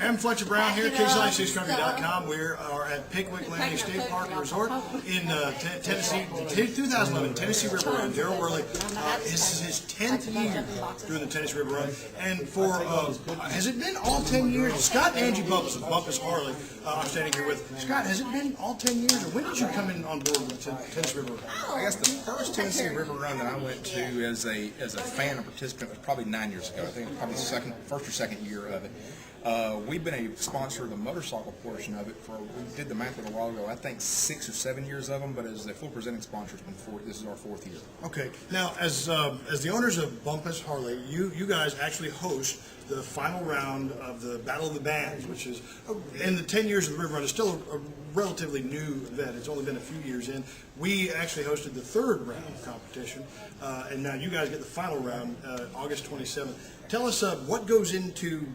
I'm Fletcher Brown here, KingsLife6Country.com. We are at Pickwick Landing State Park and Resort in Tennessee, 2011 Tennessee River Run. Darryl Worley, this is his 10th year doing the Tennessee River Run. And for, has it been all 10 years? Scott and Angie Bumpus of Bumpus Harley, I'm standing here with. Scott, has it been all 10 years, or when did you come in on board with Tennessee River Run? I guess the first Tennessee River Run that I went to as a fan and participant was probably 9 years ago. I think it was probably the first or second year of it. We've been a sponsor of the motorcycle portion of it for, we did the math a little while ago, I think 6 or 7 years of them, but as a full presenting sponsor, this is our 4th year. Okay. Now, as the owners of Bumpus Harley, you guys actually host the final round of the Battle of the Bands, which is, in the 10 years of the River Run, is still a relatively new event. It's only been a few years in. We actually hosted the 3rd round of competition, and now you guys get the final round, August 27th. Tell us what goes into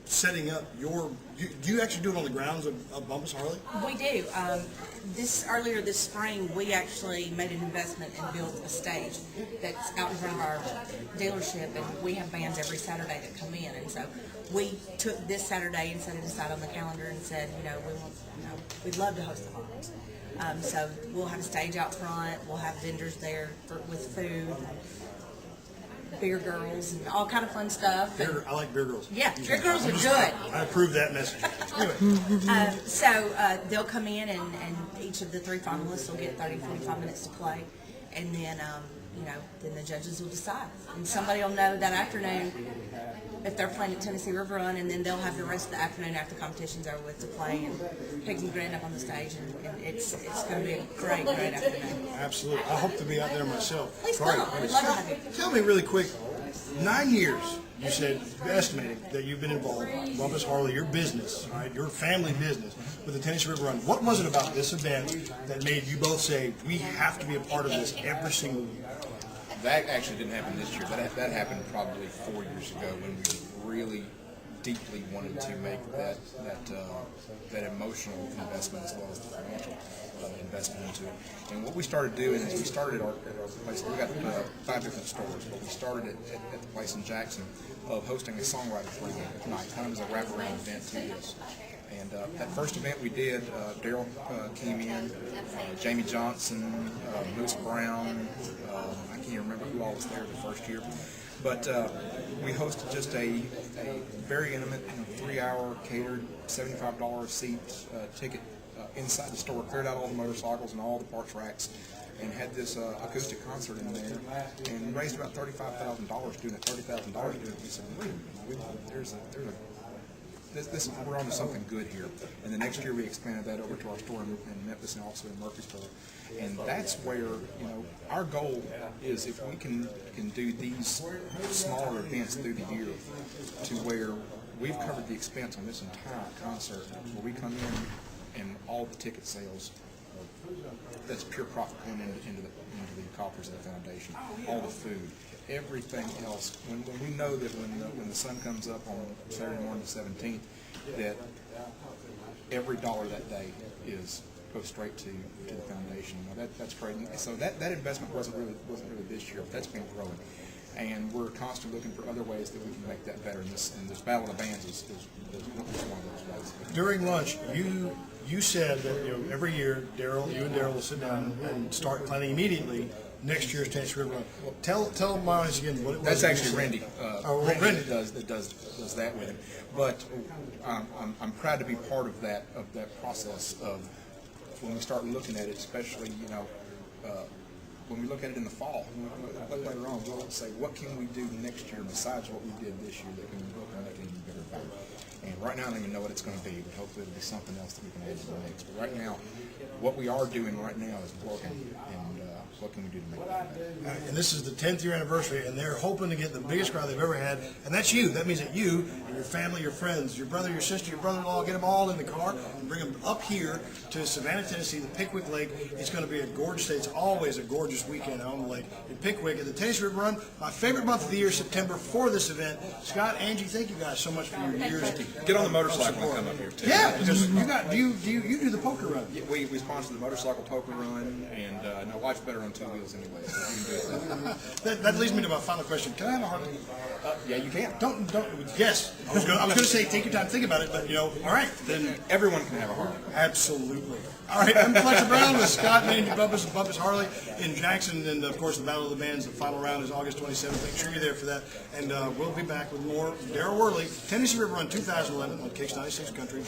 setting up your. Do you actually do it on the grounds of Bumpus Harley? We do. Earlier this spring, we actually made an investment and built a stage that's out in front of our dealership, and we have bands every Saturday that come in. And so we took this Saturday and set it aside on the calendar and said, we'd love to host the bands. So we'll have a stage out front. We'll have vendors there with food. Beer girls and all kind of fun stuff. I like beer girls. Yeah, beer girls are good. I approve that message. Anyway. So they'll come in and each of the 3 finalists will get 30, 45 minutes to play. And then, then the judges will decide. And somebody will know that afternoon if they're playing at Tennessee River Run, and then they'll have the rest of the afternoon after the competition's over with to play and Pigs and Grin up on the stage. And it's going to be a great afternoon. Absolutely. I hope to be out there myself. Please come. We'd love to have you. Tell me really quick, 9 years, you said, estimating that you've been involved in Bumpus Harley, your business, right, your family business, with the Tennessee River Run. What was it about this event that made you both say, we have to be a part of this every single year? That actually didn't happen this year. That happened probably 4 years ago when we really deeply wanted to make that emotional investment as well as the financial investment into it. And what we started doing is we started at our place. We got 5 different stores, but we started at the place in Jackson of hosting a songwriter night, kind of as a wraparound event to this. And that first event we did, Darryl came in, Jamie Johnson, Moose Brown, I can't remember who all was there the first year. But we hosted just a very intimate 3-hour catered $75 a seat ticket inside the store, cleared out all the motorcycles and all the parts racks, and had this acoustic concert in there, and raised about $35,000 doing it. $30,000 doing it. We said, wait a minute, we're on to something good here. And the next year we expanded that over to our store in Memphis and also in Murfreesboro. And that's where, our goal is, if we can do these smaller events through the year to where we've covered the expense on this entire concert, where we come in and all the ticket sales, that's pure profit going into the coffers of the foundation, all the food, everything else. When we know that when the sun comes up on Saturday morning the 17th, that every dollar that day goes straight to the foundation. Now that's great. So that investment wasn't really this year, but that's been growing. And we're constantly looking for other ways that we can make that better. And this Battle of the Bands is one of those ways. During lunch, you said that every year, you and Darryl will sit down and start planning immediately next year's Tennessee River Run. Well, tell my audience again what it was. That's actually Randy. Randy does that with him. But I'm proud to be part of that process of when we start looking at it, especially when we look at it in the fall, later on, we'll say, what can we do next year besides what we did this year that can make it even bigger value? And right now, I don't even know what it's going to be, but hopefully it'll be something else that we can add to the mix. But right now, what we are doing right now is working, and what can we do to make it better? And this is the 10th year anniversary, and they're hoping to get the biggest crowd they've ever had, and that's you. That means that you and your family, your friends, your brother, your sister, your brother-in-law, get them all in the car and bring them up here to Savannah, Tennessee, the Pickwick Lake. It's going to be a gorgeous day. It's always a gorgeous weekend on the lake in Pickwick at the Tennessee River Run. My favorite month of the year, September, for this event. Scott, Angie, thank you guys so much for your years. Get on the motorcycle and come up here too. Yeah, because you do the poker run. We sponsor the motorcycle poker run, and no, life's better on two wheels anyway, so you can do it. That leads me to my final question. Can I have a Harley? Yeah, you can. Don't. Yes, I was going to say take your time, think about it, but all right, then Everyone can have a Harley. absolutely. All right, I'm Fletcher Brown with Scott managing Bumpus and Bumpus Harley in Jackson, and of course the Battle of the Bands. The final round is August 27th. Make sure you're there for that, and we'll be back with more Darryl Worley, Tennessee River Run 2011 on Kicks 96 Country.